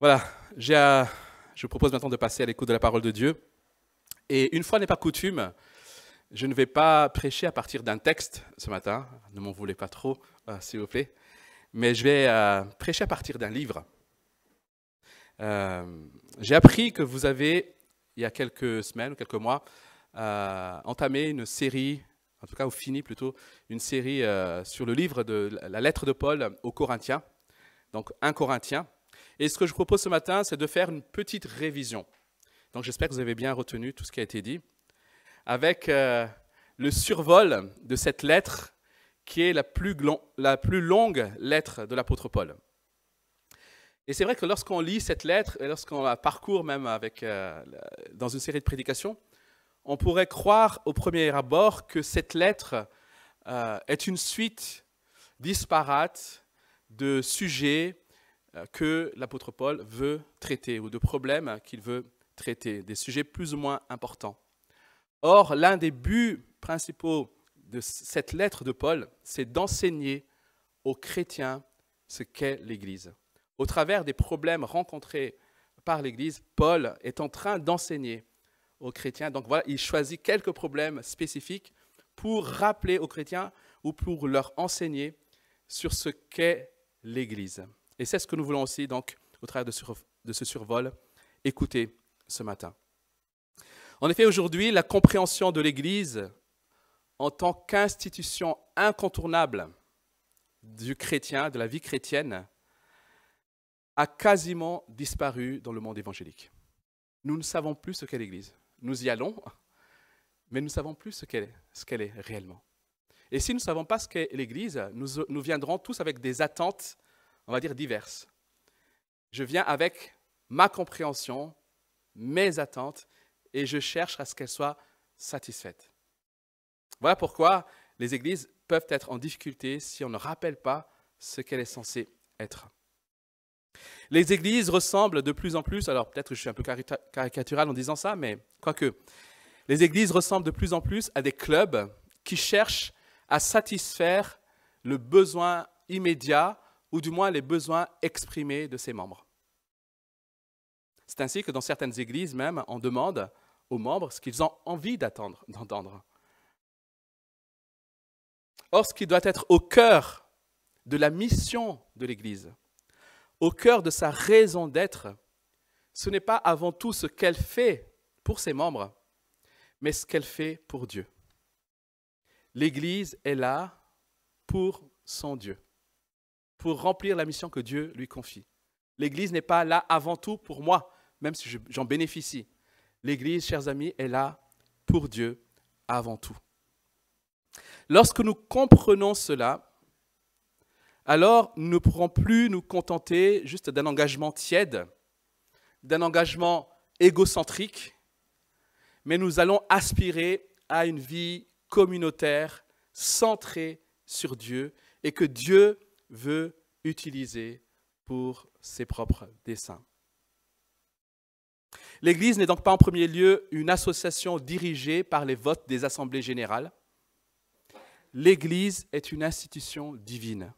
Voilà, je vous propose maintenant de passer à l'écoute de la parole de Dieu. Et une fois n'est pas coutume, je ne vais pas prêcher à partir d'un texte ce matin, ne m'en voulez pas trop, s'il vous plaît, mais je vais prêcher à partir d'un livre. J'ai appris que vous avez, il y a quelques semaines ou quelques mois, entamé une série, en tout cas ou fini plutôt, une série sur le livre de la lettre de Paul aux Corinthiens, donc 1 Corinthiens. Et ce que je propose ce matin, c'est de faire une petite révision. Donc j'espère que vous avez bien retenu tout ce qui a été dit, avec le survol de cette lettre qui est la plus longue lettre de l'apôtre Paul. Et c'est vrai que lorsqu'on lit cette lettre, et lorsqu'on la parcourt même dans une série de prédications, on pourrait croire au premier abord que cette lettre est une suite disparate de sujets que l'apôtre Paul veut traiter ou de problèmes qu'il veut traiter, des sujets plus ou moins importants. Or, l'un des buts principaux de cette lettre de Paul, c'est d'enseigner aux chrétiens ce qu'est l'Église. Au travers des problèmes rencontrés par l'Église, Paul est en train d'enseigner aux chrétiens. Donc voilà, il choisit quelques problèmes spécifiques pour rappeler aux chrétiens ou pour leur enseigner sur ce qu'est l'Église. Et c'est ce que nous voulons aussi, donc, au travers de ce survol, écouter ce matin. En effet, aujourd'hui, la compréhension de l'Église en tant qu'institution incontournable du chrétien, de la vie chrétienne, a quasiment disparu dans le monde évangélique. Nous ne savons plus ce qu'est l'Église. Nous y allons, mais nous ne savons plus ce qu'elle est réellement. Et si nous ne savons pas ce qu'est l'Église, nous viendrons tous avec des attentes, on va dire, diverses. Je viens avec ma compréhension, mes attentes, et je cherche à ce qu'elles soient satisfaites. Voilà pourquoi les églises peuvent être en difficulté si on ne rappelle pas ce qu'elle est censée être. Les églises ressemblent de plus en plus, alors peut-être que je suis un peu caricatural en disant ça, mais quoique, les églises ressemblent de plus en plus à des clubs qui cherchent à satisfaire le besoin immédiat ou du moins les besoins exprimés de ses membres. C'est ainsi que dans certaines églises même, on demande aux membres ce qu'ils ont envie d'entendre. Or, ce qui doit être au cœur de la mission de l'Église, au cœur de sa raison d'être, ce n'est pas avant tout ce qu'elle fait pour ses membres, mais ce qu'elle fait pour Dieu. L'Église est là pour son Dieu, pour remplir la mission que Dieu lui confie. L'Église n'est pas là avant tout pour moi, même si j'en bénéficie. L'Église, chers amis, est là pour Dieu avant tout. Lorsque nous comprenons cela, alors nous ne pourrons plus nous contenter juste d'un engagement tiède, d'un engagement égocentrique, mais nous allons aspirer à une vie communautaire centrée sur Dieu et que Dieu veut utiliser pour ses propres desseins. L'Église n'est donc pas en premier lieu une association dirigée par les votes des assemblées générales. L'Église est une institution divine.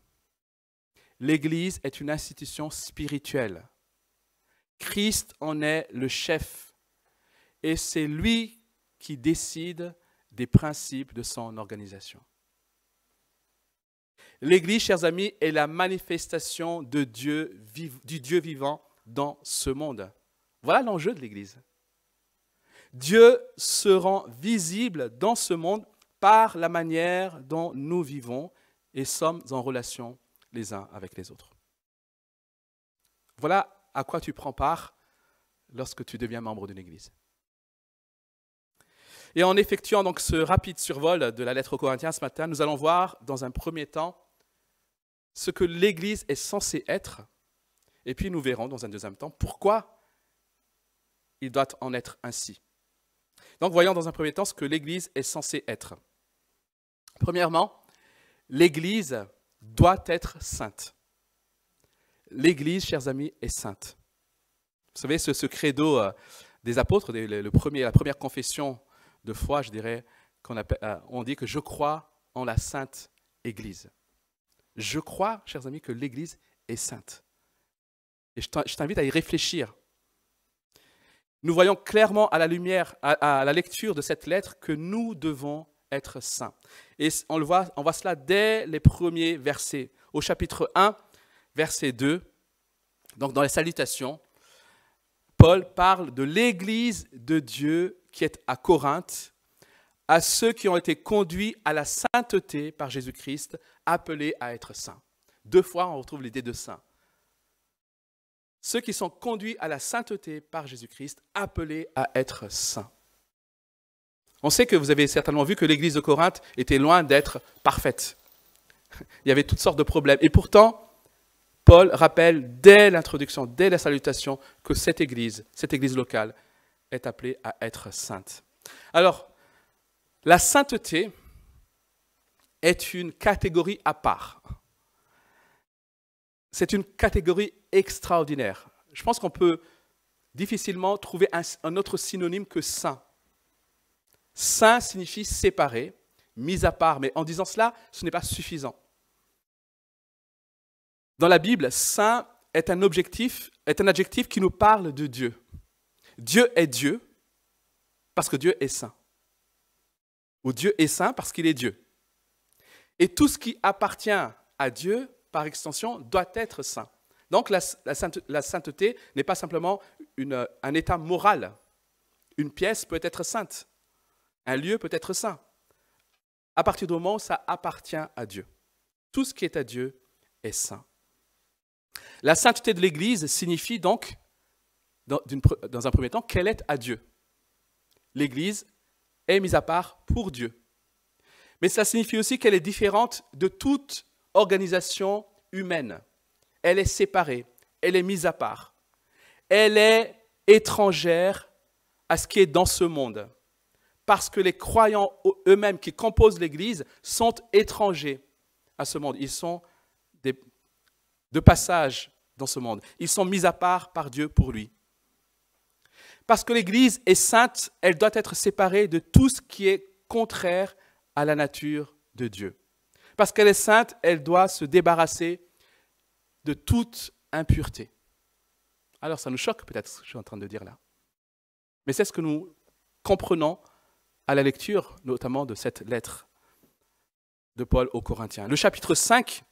L'Église est une institution spirituelle. Christ en est le chef et c'est lui qui décide des principes de son organisation. L'Église, chers amis, est la manifestation de du Dieu vivant dans ce monde. Voilà l'enjeu de l'Église. Dieu se rend visible dans ce monde par la manière dont nous vivons et sommes en relation les uns avec les autres. Voilà à quoi tu prends part lorsque tu deviens membre d'une Église. Et en effectuant donc ce rapide survol de la lettre aux Corinthiens ce matin, nous allons voir dans un premier temps ce que l'Église est censée être, et puis nous verrons dans un deuxième temps pourquoi il doit en être ainsi. Donc voyons dans un premier temps ce que l'Église est censée être. Premièrement, l'Église doit être sainte. L'Église, chers amis, est sainte. Vous savez, ce credo des apôtres, la première confession de foi, je dirais, on dit que je crois en la sainte Église. Je crois, chers amis, que l'Église est sainte. Et je t'invite à y réfléchir. Nous voyons clairement à la lumière, à la lecture de cette lettre, que nous devons être saints. Et on voit cela dès les premiers versets. Au chapitre 1, verset 2, donc dans les salutations, Paul parle de l'Église de Dieu qui est à Corinthe, à ceux qui ont été conduits à la sainteté par Jésus-Christ, appelés à être saints. 2 fois, on retrouve l'idée de saints. Ceux qui sont conduits à la sainteté par Jésus-Christ, appelés à être saints. On sait que vous avez certainement vu que l'église de Corinthe était loin d'être parfaite. Il y avait toutes sortes de problèmes. Et pourtant, Paul rappelle dès l'introduction, dès la salutation, que cette église locale, est appelée à être sainte. Alors, la sainteté est une catégorie à part. C'est une catégorie extraordinaire. Je pense qu'on peut difficilement trouver un autre synonyme que saint. Saint signifie séparé, mis à part, mais en disant cela, ce n'est pas suffisant. Dans la Bible, saint est un adjectif qui nous parle de Dieu. Dieu est Dieu parce que Dieu est saint. Ou Dieu est saint parce qu'il est Dieu. Et tout ce qui appartient à Dieu, par extension, doit être saint. Donc la sainteté n'est pas simplement un état moral. Une pièce peut être sainte. Un lieu peut être saint. À partir du moment où ça appartient à Dieu. Tout ce qui est à Dieu est saint. La sainteté de l'Église signifie donc, dans un premier temps, qu'elle est à Dieu. L'Église est mise à part pour Dieu. Mais ça signifie aussi qu'elle est différente de toute organisation humaine. Elle est séparée, elle est mise à part. Elle est étrangère à ce qui est dans ce monde. Parce que les croyants eux-mêmes qui composent l'Église sont étrangers à ce monde. Ils sont de passage dans ce monde. Ils sont mis à part par Dieu pour lui. Parce que l'Église est sainte, elle doit être séparée de tout ce qui est contraire à la nature de Dieu. Parce qu'elle est sainte, elle doit se débarrasser de toute impureté. Alors ça nous choque peut-être ce que je suis en train de dire là. Mais c'est ce que nous comprenons à la lecture notamment de cette lettre de Paul aux Corinthiens. Le chapitre 5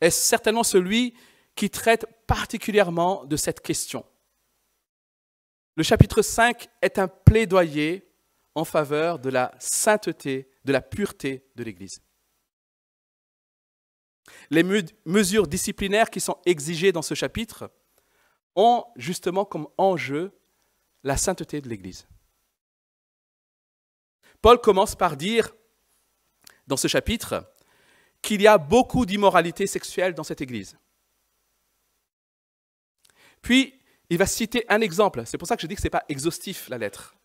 est certainement celui qui traite particulièrement de cette question. Le chapitre 5 est un plaidoyer en faveur de la sainteté, de la pureté de l'Église. Les mesures disciplinaires qui sont exigées dans ce chapitre ont justement comme enjeu la sainteté de l'Église. Paul commence par dire, dans ce chapitre, qu'il y a beaucoup d'immoralité sexuelle dans cette Église. Puis, il va citer un exemple. C'est pour ça que je dis que ce n'est pas exhaustif, la lettre.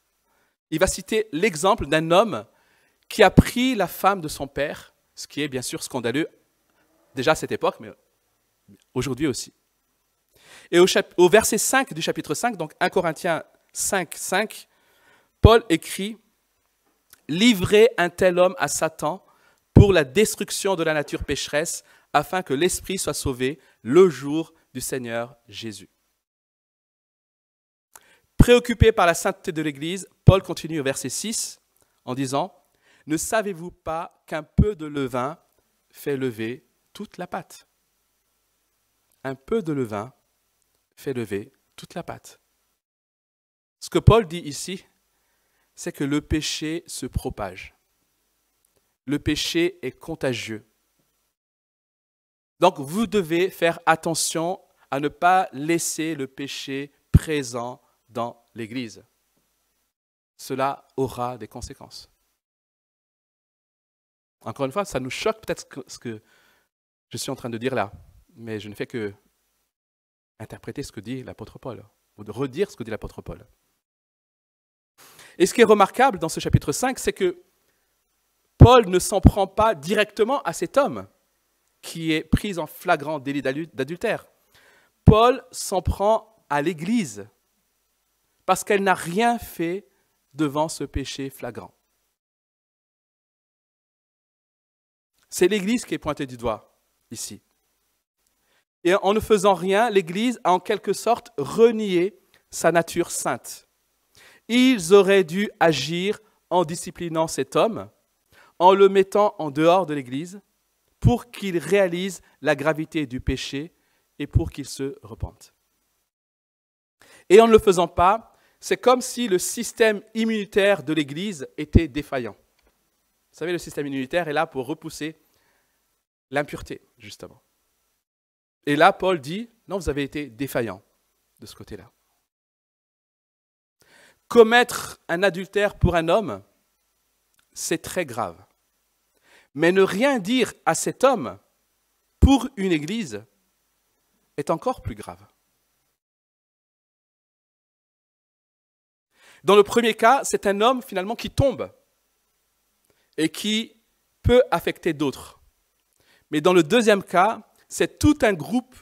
Il va citer l'exemple d'un homme qui a pris la femme de son père, ce qui est bien sûr scandaleux, déjà à cette époque, mais aujourd'hui aussi. Et au verset 5 du chapitre 5, donc 1 Corinthiens 5, 5, Paul écrit « Livrez un tel homme à Satan pour la destruction de la nature pécheresse, afin que l'esprit soit sauvé le jour du Seigneur Jésus. » Préoccupé par la sainteté de l'Église, Paul continue au verset 6 en disant « Ne savez-vous pas qu'un peu de levain fait lever toute la pâte ?» Un peu de levain fait lever toute la pâte. Ce que Paul dit ici, c'est que le péché se propage. Le péché est contagieux. Donc vous devez faire attention à ne pas laisser le péché présent dans l'Église. Cela aura des conséquences. Encore une fois, ça nous choque peut-être ce que je suis en train de dire là, mais je ne fais que interpréter ce que dit l'apôtre Paul, ou de redire ce que dit l'apôtre Paul. Et ce qui est remarquable dans ce chapitre 5, c'est que Paul ne s'en prend pas directement à cet homme qui est pris en flagrant délit d'adultère. Paul s'en prend à l'Église parce qu'elle n'a rien fait devant ce péché flagrant. C'est l'Église qui est pointée du doigt ici. Et en ne faisant rien, l'Église a en quelque sorte renié sa nature sainte. Ils auraient dû agir en disciplinant cet homme, en le mettant en dehors de l'Église, pour qu'il réalise la gravité du péché et pour qu'il se repente. Et en ne le faisant pas, c'est comme si le système immunitaire de l'Église était défaillant. Vous savez, le système immunitaire est là pour repousser l'impureté, justement. Et là, Paul dit, non, vous avez été défaillant de ce côté-là. Commettre un adultère pour un homme, c'est très grave. Mais ne rien dire à cet homme pour une église est encore plus grave. Dans le premier cas, c'est un homme finalement qui tombe et qui peut affecter d'autres. Mais dans le deuxième cas, c'est tout un groupe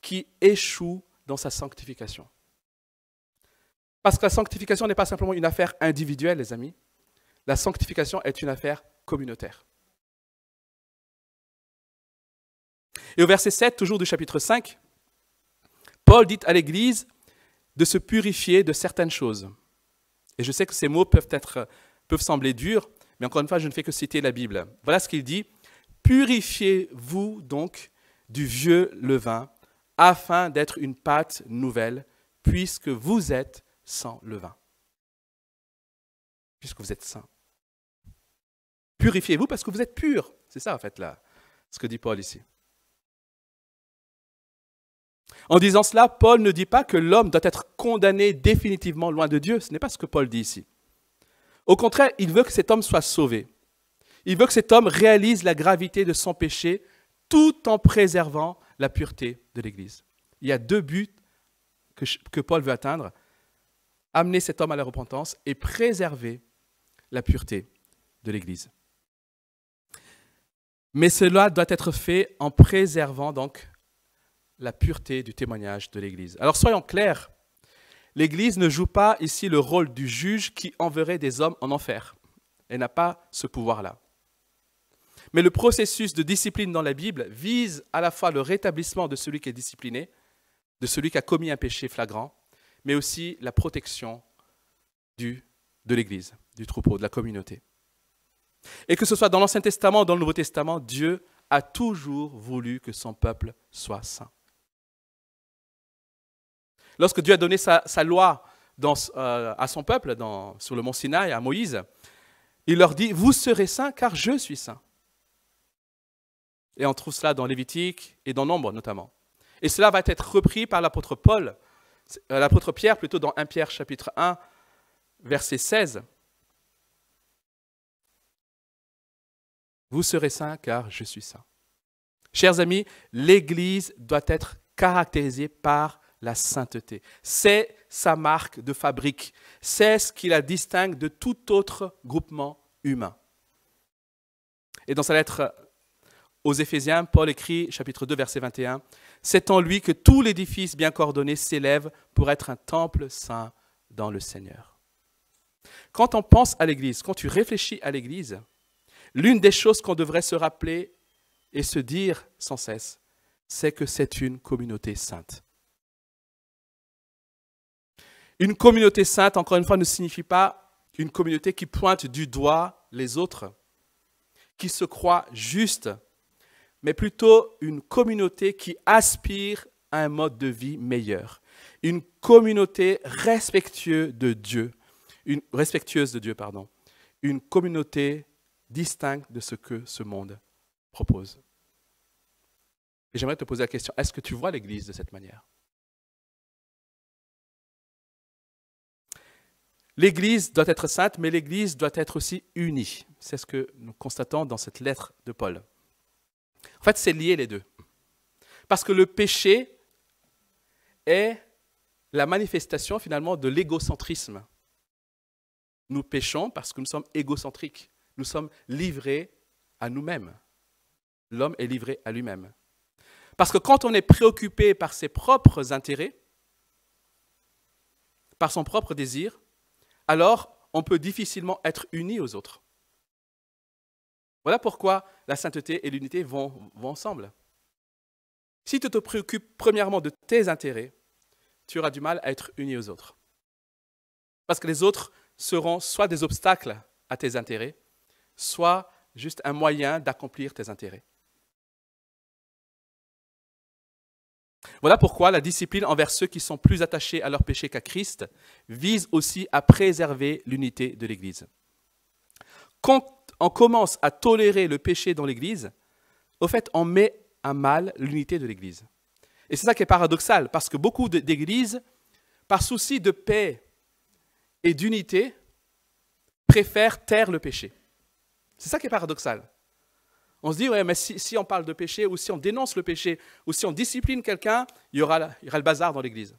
qui échoue dans sa sanctification. Parce que la sanctification n'est pas simplement une affaire individuelle, les amis. La sanctification est une affaire communautaire. Et au verset 7, toujours du chapitre 5, Paul dit à l'Église de se purifier de certaines choses. Et je sais que ces mots peuvent sembler durs, mais encore une fois, je ne fais que citer la Bible. Voilà ce qu'il dit. « Purifiez-vous donc du vieux levain, afin d'être une pâte nouvelle, puisque vous êtes sans levain. » Puisque vous êtes saints. Purifiez-vous parce que vous êtes purs. C'est ça, en fait, là, ce que dit Paul ici. En disant cela, Paul ne dit pas que l'homme doit être condamné définitivement loin de Dieu. Ce n'est pas ce que Paul dit ici. Au contraire, il veut que cet homme soit sauvé. Il veut que cet homme réalise la gravité de son péché tout en préservant la pureté de l'Église. Il y a deux buts que Paul veut atteindre. Amener cet homme à la repentance et préserver la pureté de l'Église. Mais cela doit être fait en préservant donc la pureté du témoignage de l'Église. Alors soyons clairs, l'Église ne joue pas ici le rôle du juge qui enverrait des hommes en enfer. Elle n'a pas ce pouvoir-là. Mais le processus de discipline dans la Bible vise à la fois le rétablissement de celui qui est discipliné, de celui qui a commis un péché flagrant, mais aussi la protection de l'Église, du troupeau, de la communauté. Et que ce soit dans l'Ancien Testament ou dans le Nouveau Testament, Dieu a toujours voulu que son peuple soit saint. Lorsque Dieu a donné sa loi à son peuple sur le mont Sinaï, à Moïse, il leur dit « Vous serez saints car je suis saint ». Et on trouve cela dans Lévitique et dans Nombre notamment. Et cela va être repris par l'apôtre Pierre plutôt dans 1 Pierre chapitre 1, verset 16. Vous serez saints car je suis saint. Chers amis, l'Église doit être caractérisée par la sainteté. C'est sa marque de fabrique. C'est ce qui la distingue de tout autre groupement humain. Et dans sa lettre aux Éphésiens, Paul écrit, chapitre 2, verset 21, « C'est en lui que tout l'édifice bien coordonné s'élève pour être un temple saint dans le Seigneur. » Quand on pense à l'Église, quand tu réfléchis à l'Église, l'une des choses qu'on devrait se rappeler et se dire sans cesse, c'est que c'est une communauté sainte. Une communauté sainte, encore une fois, ne signifie pas une communauté qui pointe du doigt les autres, qui se croit juste, mais plutôt une communauté qui aspire à un mode de vie meilleur. Une communauté respectueuse de Dieu, une communauté distincte de ce que ce monde propose. Et j'aimerais te poser la question, est-ce que tu vois l'Église de cette manière? L'Église doit être sainte, mais l'Église doit être aussi unie. C'est ce que nous constatons dans cette lettre de Paul. En fait, c'est lié les deux. Parce que le péché est la manifestation finalement de l'égocentrisme. Nous péchons parce que nous sommes égocentriques. Nous sommes livrés à nous-mêmes. L'homme est livré à lui-même. Parce que quand on est préoccupé par ses propres intérêts, par son propre désir, alors on peut difficilement être uni aux autres. Voilà pourquoi la sainteté et l'unité vont ensemble. Si tu te préoccupes premièrement de tes intérêts, tu auras du mal à être uni aux autres. Parce que les autres seront soit des obstacles à tes intérêts, soit juste un moyen d'accomplir tes intérêts. Voilà pourquoi la discipline envers ceux qui sont plus attachés à leur péché qu'à Christ vise aussi à préserver l'unité de l'Église. Quand on commence à tolérer le péché dans l'Église, au fait, on met à mal l'unité de l'Église. Et c'est ça qui est paradoxal, parce que beaucoup d'églises, par souci de paix et d'unité, préfèrent taire le péché. C'est ça qui est paradoxal. On se dit, ouais, mais si on parle de péché, ou si on dénonce le péché, ou si on discipline quelqu'un, il y aura le bazar dans l'Église.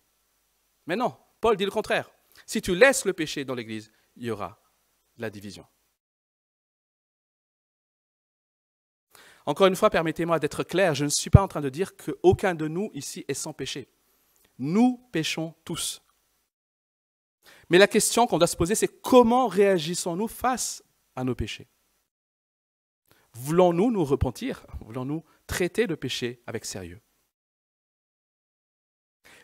Mais non, Paul dit le contraire. Si tu laisses le péché dans l'Église, il y aura la division. Encore une fois, permettez-moi d'être clair, je ne suis pas en train de dire qu'aucun de nous ici est sans péché. Nous péchons tous. Mais la question qu'on doit se poser, c'est comment réagissons-nous face à nos péchés? Voulons-nous nous repentir? Voulons-nous traiter le péché avec sérieux?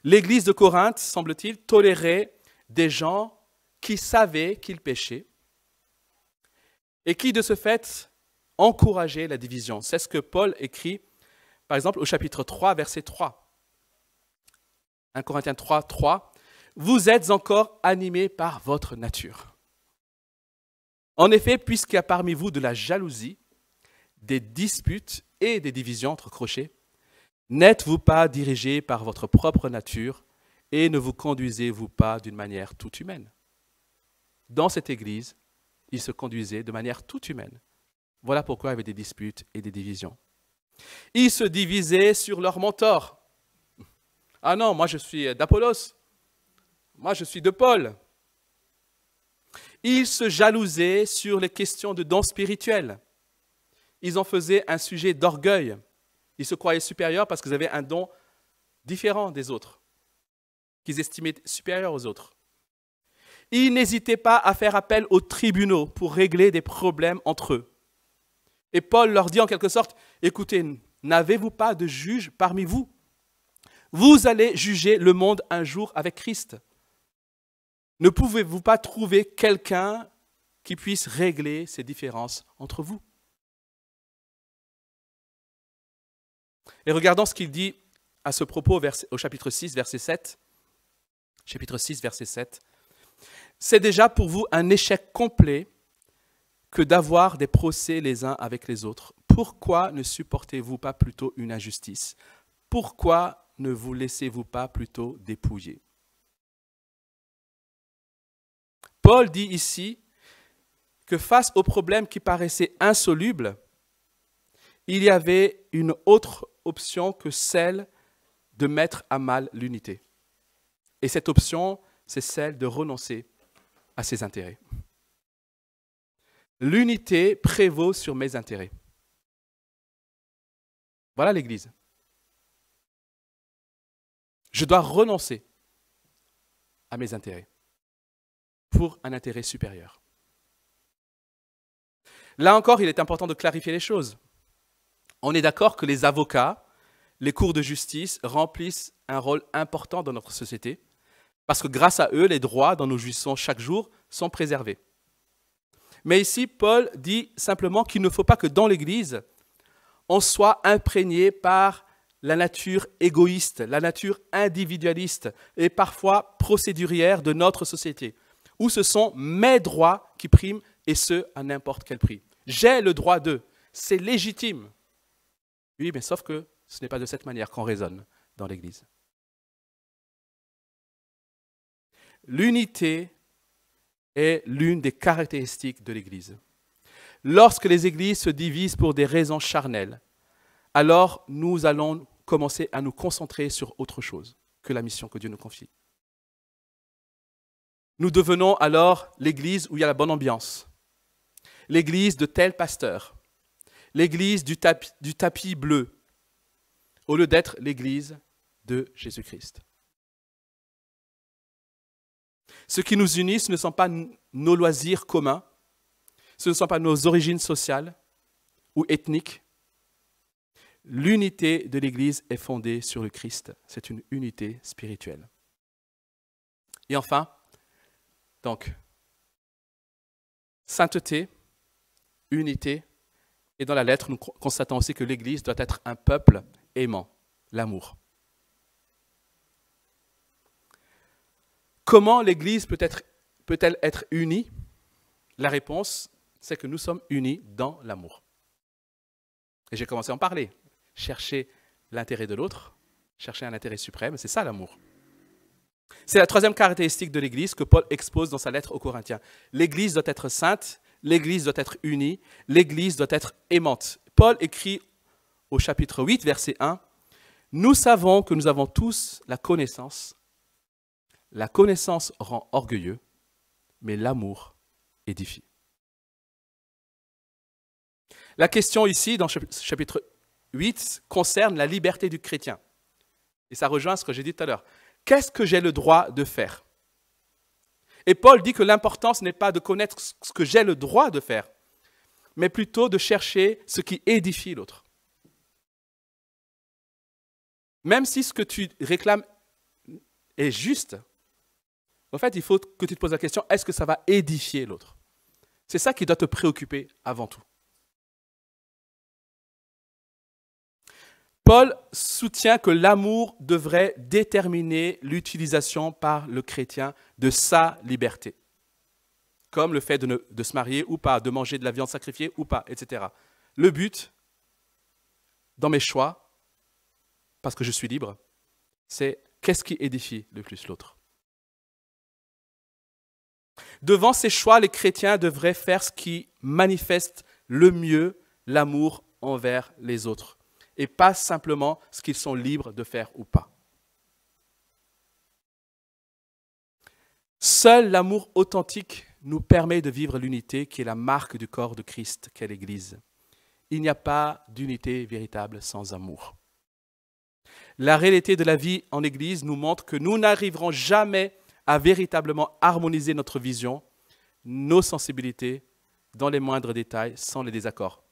L'Église de Corinthe, semble-t-il, tolérait des gens qui savaient qu'ils péchaient et qui, de ce fait, encourageaient la division. C'est ce que Paul écrit, par exemple, au chapitre 3, verset 3. 1 Corinthiens 3, 3. « Vous êtes encore animés par votre nature. En effet, puisqu'il y a parmi vous de la jalousie, des disputes et des divisions entre crochets, n'êtes-vous pas dirigés par votre propre nature et ne vous conduisez-vous pas d'une manière toute humaine ?» Dans cette Église, ils se conduisaient de manière toute humaine. Voilà pourquoi il y avait des disputes et des divisions. Ils se divisaient sur leur mentor. Ah non, moi je suis d'Apollos. Moi je suis de Paul. Ils se jalousaient sur les questions de dons spirituels. Ils en faisaient un sujet d'orgueil. Ils se croyaient supérieurs parce qu'ils avaient un don différent des autres, qu'ils estimaient supérieurs aux autres. Ils n'hésitaient pas à faire appel aux tribunaux pour régler des problèmes entre eux. Et Paul leur dit en quelque sorte, écoutez, n'avez-vous pas de juge parmi vous? Vous allez juger le monde un jour avec Christ. Ne pouvez-vous pas trouver quelqu'un qui puisse régler ces différences entre vous? Et regardons ce qu'il dit à ce propos au chapitre 6, verset 7. Chapitre 6, verset 7. « C'est déjà pour vous un échec complet que d'avoir des procès les uns avec les autres. Pourquoi ne supportez-vous pas plutôt une injustice? Pourquoi ne vous laissez-vous pas plutôt dépouiller ?» Paul dit ici que face aux problèmes qui paraissaient insolubles, il y avait une autre option que celle de mettre à mal l'unité. Et cette option, c'est celle de renoncer à ses intérêts. L'unité prévaut sur mes intérêts. Voilà l'Église. Je dois renoncer à mes intérêts pour un intérêt supérieur. Là encore, il est important de clarifier les choses. On est d'accord que les avocats, les cours de justice remplissent un rôle important dans notre société parce que grâce à eux, les droits dont nous jouissons chaque jour sont préservés. Mais ici, Paul dit simplement qu'il ne faut pas que dans l'Église, on soit imprégné par la nature égoïste, la nature individualiste et parfois procédurière de notre société, où ce sont mes droits qui priment et ce, à n'importe quel prix. J'ai le droit d'eux, c'est légitime. Oui, mais sauf que ce n'est pas de cette manière qu'on raisonne dans l'Église. L'unité est l'une des caractéristiques de l'Église. Lorsque les églises se divisent pour des raisons charnelles, alors nous allons commencer à nous concentrer sur autre chose que la mission que Dieu nous confie. Nous devenons alors l'église où il y a la bonne ambiance, l'église de tel pasteur, l'église du tapis bleu, au lieu d'être l'église de Jésus-Christ. Ce qui nous unit, ce ne sont pas nos loisirs communs, ce ne sont pas nos origines sociales ou ethniques. l'unité de l'Église est fondée sur le Christ. C'est une unité spirituelle. Et enfin, donc, sainteté, unité, et dans la lettre, nous constatons aussi que l'Église doit être un peuple aimant, l'amour. Comment l'Église peut-elle être unie? La réponse, c'est que nous sommes unis dans l'amour. Et j'ai commencé à en parler. Chercher l'intérêt de l'autre, chercher un intérêt suprême, c'est ça l'amour. C'est la troisième caractéristique de l'Église que Paul expose dans sa lettre aux Corinthiens. L'Église doit être sainte, l'Église doit être unie, l'Église doit être aimante. Paul écrit au chapitre 8, verset 1, « Nous savons que nous avons tous la connaissance. La connaissance rend orgueilleux, mais l'amour édifie. » La question ici, dans ce chapitre 8, concerne la liberté du chrétien. Et ça rejoint ce que j'ai dit tout à l'heure. Qu'est-ce que j'ai le droit de faire? Et Paul dit que l'important, ce n'est pas de connaître ce que j'ai le droit de faire, mais plutôt de chercher ce qui édifie l'autre. Même si ce que tu réclames est juste, en fait, il faut que tu te poses la question, est-ce que ça va édifier l'autre? C'est ça qui doit te préoccuper avant tout. Paul soutient que l'amour devrait déterminer l'utilisation par le chrétien de sa liberté, comme le fait de se marier ou pas, de manger de la viande sacrifiée ou pas, etc. Le but, dans mes choix, parce que je suis libre, c'est qu'est-ce qui édifie le plus l'autre. Devant ces choix, les chrétiens devraient faire ce qui manifeste le mieux l'amour envers les autres, et pas simplement ce qu'ils sont libres de faire ou pas. Seul l'amour authentique nous permet de vivre l'unité qui est la marque du corps de Christ, qu'est l'Église. Il n'y a pas d'unité véritable sans amour. La réalité de la vie en Église nous montre que nous n'arriverons jamais à véritablement harmoniser notre vision, nos sensibilités, dans les moindres détails, sans les désaccords.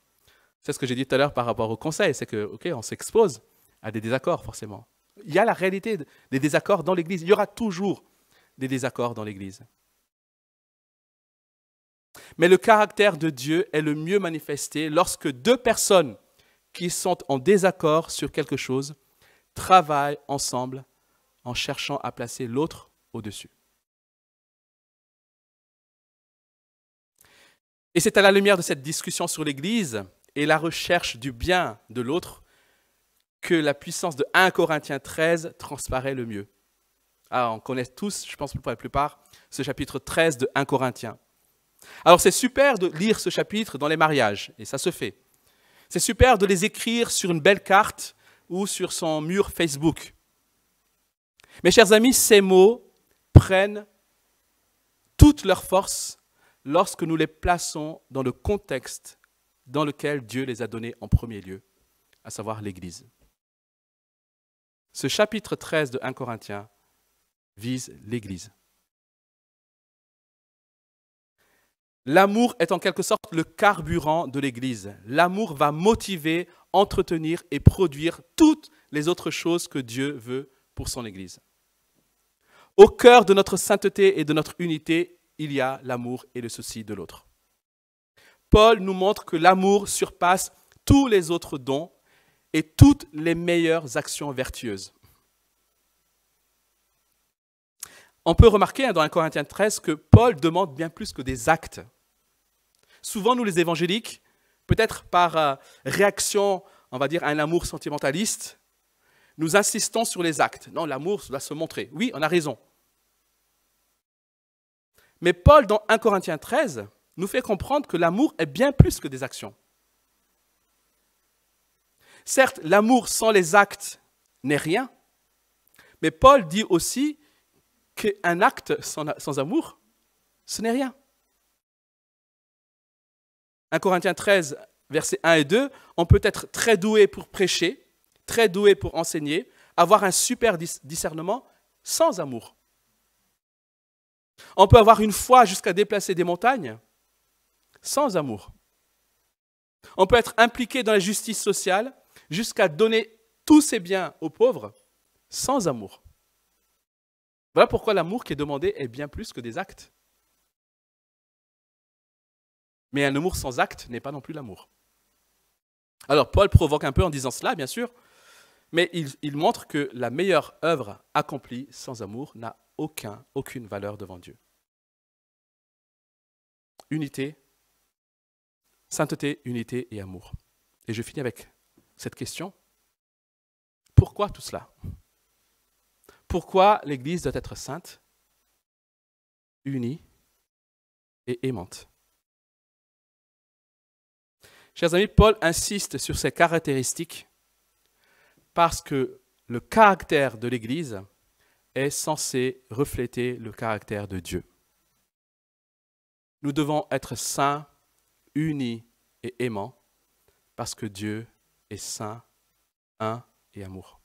C'est ce que j'ai dit tout à l'heure par rapport au conseil, c'est que, ok, on s'expose à des désaccords forcément. Il y a la réalité des désaccords dans l'Église. Il y aura toujours des désaccords dans l'Église. Mais le caractère de Dieu est le mieux manifesté lorsque deux personnes qui sont en désaccord sur quelque chose travaillent ensemble en cherchant à placer l'autre au-dessus. Et c'est à la lumière de cette discussion sur l'Église et la recherche du bien de l'autre que la puissance de 1 Corinthiens 13 transparaît le mieux. Ah, on connaît tous, je pense pour la plupart, ce chapitre 13 de 1 Corinthiens. Alors c'est super de lire ce chapitre dans les mariages, et ça se fait. C'est super de les écrire sur une belle carte ou sur son mur Facebook. Mes chers amis, ces mots prennent toute leur force lorsque nous les plaçons dans le contexte dans lequel Dieu les a donnés en premier lieu, à savoir l'Église. Ce chapitre 13 de 1 Corinthiens vise l'Église. L'amour est en quelque sorte le carburant de l'Église. L'amour va motiver, entretenir et produire toutes les autres choses que Dieu veut pour son Église. Au cœur de notre sainteté et de notre unité, il y a l'amour et le souci de l'autre. Paul nous montre que l'amour surpasse tous les autres dons et toutes les meilleures actions vertueuses. On peut remarquer dans 1 Corinthiens 13 que Paul demande bien plus que des actes. Souvent, nous les évangéliques, peut-être par réaction, on va dire, à un amour sentimentaliste, nous insistons sur les actes. Non, l'amour doit se montrer. Oui, on a raison. Mais Paul, dans 1 Corinthiens 13, nous fait comprendre que l'amour est bien plus que des actions. Certes, l'amour sans les actes n'est rien, mais Paul dit aussi qu'un acte sans amour, ce n'est rien. 1 Corinthiens 13, versets 1 et 2, on peut être très doué pour prêcher, très doué pour enseigner, avoir un super discernement sans amour. On peut avoir une foi jusqu'à déplacer des montagnes sans amour. On peut être impliqué dans la justice sociale, jusqu'à donner tous ses biens aux pauvres, sans amour. Voilà pourquoi l'amour qui est demandé est bien plus que des actes. Mais un amour sans acte n'est pas non plus l'amour. Alors Paul provoque un peu en disant cela, bien sûr, mais il montre que la meilleure œuvre accomplie sans amour n'a aucune valeur devant Dieu. Unité, sainteté, unité et amour. Et je finis avec cette question. Pourquoi tout cela? Pourquoi l'Église doit être sainte, unie et aimante? Chers amis, Paul insiste sur ces caractéristiques parce que le caractère de l'Église est censé refléter le caractère de Dieu. Nous devons être saints, unis et aimants parce que Dieu est saint, un et amour.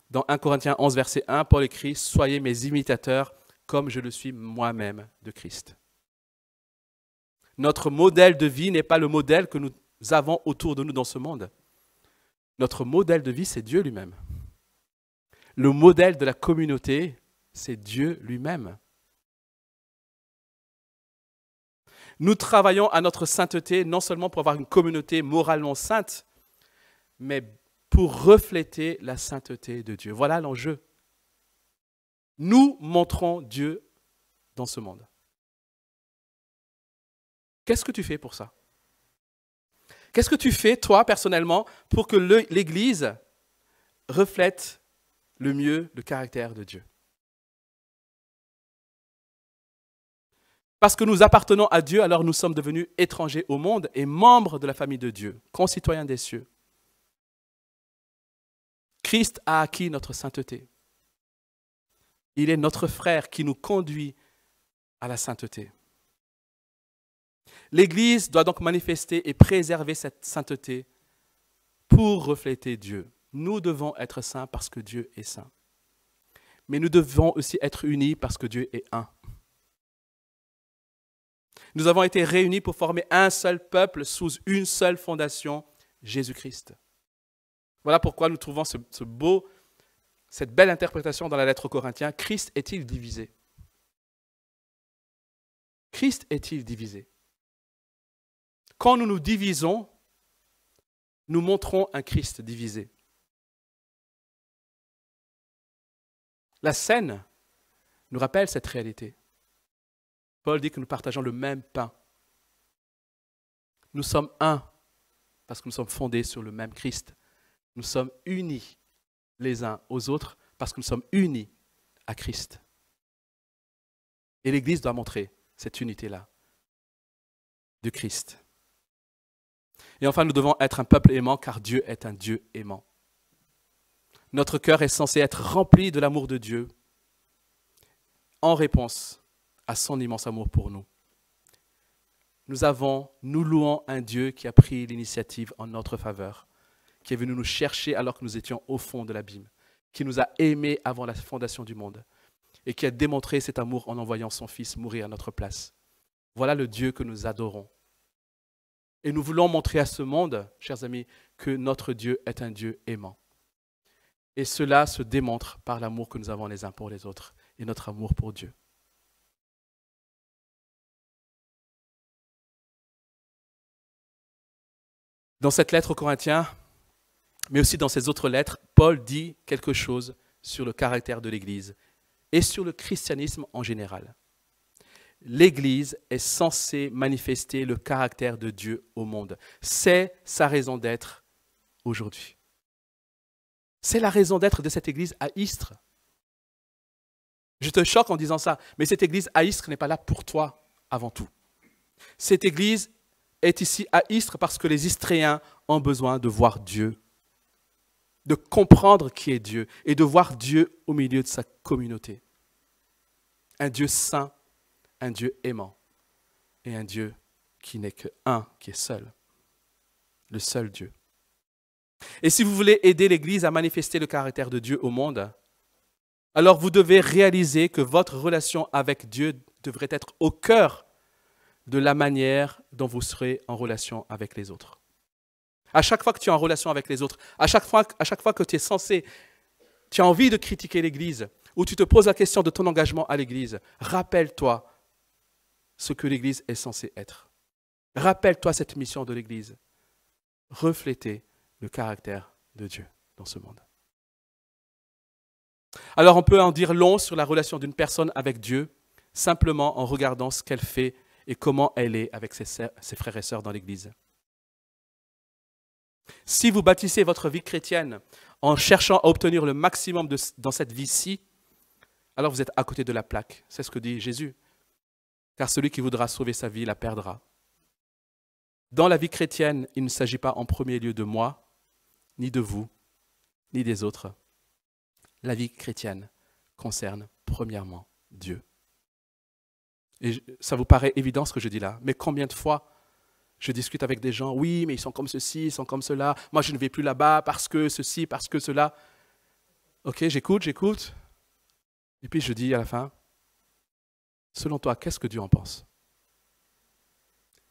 Dans 1 Corinthiens 11, verset 1, Paul écrit « Soyez mes imitateurs comme je le suis moi-même de Christ ». Notre modèle de vie n'est pas le modèle que nous avons autour de nous dans ce monde. Notre modèle de vie, c'est Dieu lui-même. Le modèle de la communauté, c'est Dieu lui-même. Nous travaillons à notre sainteté non seulement pour avoir une communauté moralement sainte, mais pour refléter la sainteté de Dieu. Voilà l'enjeu. Nous montrons Dieu dans ce monde. Qu'est-ce que tu fais pour ça? Qu'est-ce que tu fais, toi, personnellement, pour que l'Église reflète le mieux le caractère de Dieu? Parce que nous appartenons à Dieu, alors nous sommes devenus étrangers au monde et membres de la famille de Dieu, concitoyens des cieux. Christ a acquis notre sainteté. Il est notre frère qui nous conduit à la sainteté. L'Église doit donc manifester et préserver cette sainteté pour refléter Dieu. Nous devons être saints parce que Dieu est saint. Mais nous devons aussi être unis parce que Dieu est un. Nous avons été réunis pour former un seul peuple sous une seule fondation, Jésus-Christ. Voilà pourquoi nous trouvons cette belle interprétation dans la lettre aux Corinthiens. Christ est-il divisé? Christ est-il divisé? Quand nous nous divisons, nous montrons un Christ divisé. La scène nous rappelle cette réalité. Paul dit que nous partageons le même pain. Nous sommes un parce que nous sommes fondés sur le même Christ. Nous sommes unis les uns aux autres parce que nous sommes unis à Christ. Et l'Église doit montrer cette unité-là de Christ. Et enfin, nous devons être un peuple aimant car Dieu est un Dieu aimant. Notre cœur est censé être rempli de l'amour de Dieu en réponse à son immense amour pour nous. Nous louons un Dieu qui a pris l'initiative en notre faveur, qui est venu nous chercher alors que nous étions au fond de l'abîme, qui nous a aimés avant la fondation du monde et qui a démontré cet amour en envoyant son Fils mourir à notre place. Voilà le Dieu que nous adorons. Et nous voulons montrer à ce monde, chers amis, que notre Dieu est un Dieu aimant. Et cela se démontre par l'amour que nous avons les uns pour les autres et notre amour pour Dieu. Dans cette lettre aux Corinthiens, mais aussi dans ses autres lettres, Paul dit quelque chose sur le caractère de l'Église et sur le christianisme en général. L'Église est censée manifester le caractère de Dieu au monde. C'est sa raison d'être aujourd'hui. C'est la raison d'être de cette Église à Istres. Je te choque en disant ça, mais cette Église à Istres n'est pas là pour toi avant tout. Cette Église est ici à Istres parce que les Istréens ont besoin de voir Dieu, de comprendre qui est Dieu et de voir Dieu au milieu de sa communauté. Un Dieu saint, un Dieu aimant et un Dieu qui n'est qu'un, qui est seul, le seul Dieu. Et si vous voulez aider l'Église à manifester le caractère de Dieu au monde, alors vous devez réaliser que votre relation avec Dieu devrait être au cœur de la manière dont vous serez en relation avec les autres. À chaque fois que tu es en relation avec les autres, à chaque fois que tu es censé, tu as envie de critiquer l'Église, ou tu te poses la question de ton engagement à l'Église, rappelle-toi ce que l'Église est censée être. Rappelle-toi cette mission de l'Église. Refléter le caractère de Dieu dans ce monde. Alors on peut en dire long sur la relation d'une personne avec Dieu, simplement en regardant ce qu'elle fait et comment elle est avec ses frères et sœurs dans l'Église. Si vous bâtissez votre vie chrétienne en cherchant à obtenir le maximum dans cette vie-ci, alors vous êtes à côté de la plaque. C'est ce que dit Jésus. Car celui qui voudra sauver sa vie la perdra. Dans la vie chrétienne, il ne s'agit pas en premier lieu de moi, ni de vous, ni des autres. La vie chrétienne concerne premièrement Dieu. Et ça vous paraît évident ce que je dis là, mais combien de fois je discute avec des gens, oui, mais ils sont comme ceci, ils sont comme cela, moi je ne vais plus là-bas parce que ceci, parce que cela. Ok, j'écoute, et puis je dis à la fin, selon toi, qu'est-ce que Dieu en pense?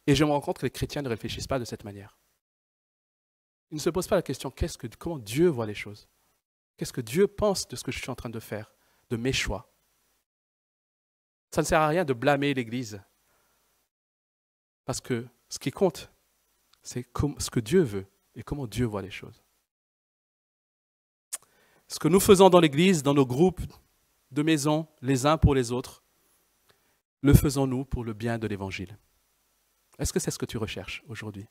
Et je me rends compte que les chrétiens ne réfléchissent pas de cette manière. Ils ne se posent pas la question, comment Dieu voit les choses? Qu'est-ce que Dieu pense de ce que je suis en train de faire, de mes choix? Ça ne sert à rien de blâmer l'Église. Parce que ce qui compte, c'est ce que Dieu veut et comment Dieu voit les choses. Ce que nous faisons dans l'Église, dans nos groupes de maison, les uns pour les autres, le faisons-nous pour le bien de l'Évangile? Est-ce que c'est ce que tu recherches aujourd'hui?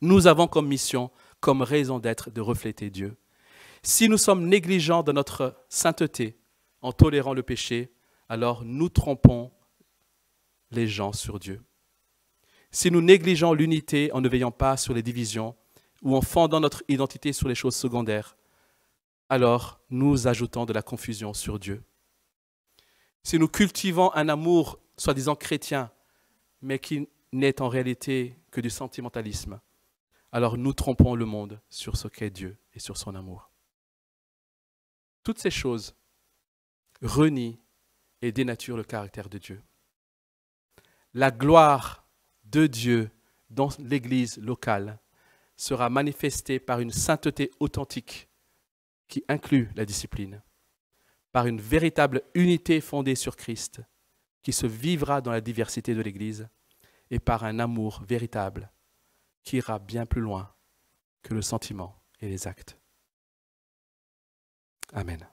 Nous avons comme mission, comme raison d'être, de refléter Dieu. Si nous sommes négligents de notre sainteté en tolérant le péché, alors nous trompons les gens sur Dieu. Si nous négligeons l'unité en ne veillant pas sur les divisions ou en fondant notre identité sur les choses secondaires, alors nous ajoutons de la confusion sur Dieu. Si nous cultivons un amour soi-disant chrétien, mais qui n'est en réalité que du sentimentalisme, alors nous trompons le monde sur ce qu'est Dieu et sur son amour. Toutes ces choses renient et dénaturent le caractère de Dieu. La gloire de Dieu dans l'Église locale sera manifestée par une sainteté authentique qui inclut la discipline, par une véritable unité fondée sur Christ qui se vivra dans la diversité de l'Église et par un amour véritable qui ira bien plus loin que le sentiment et les actes. Amen.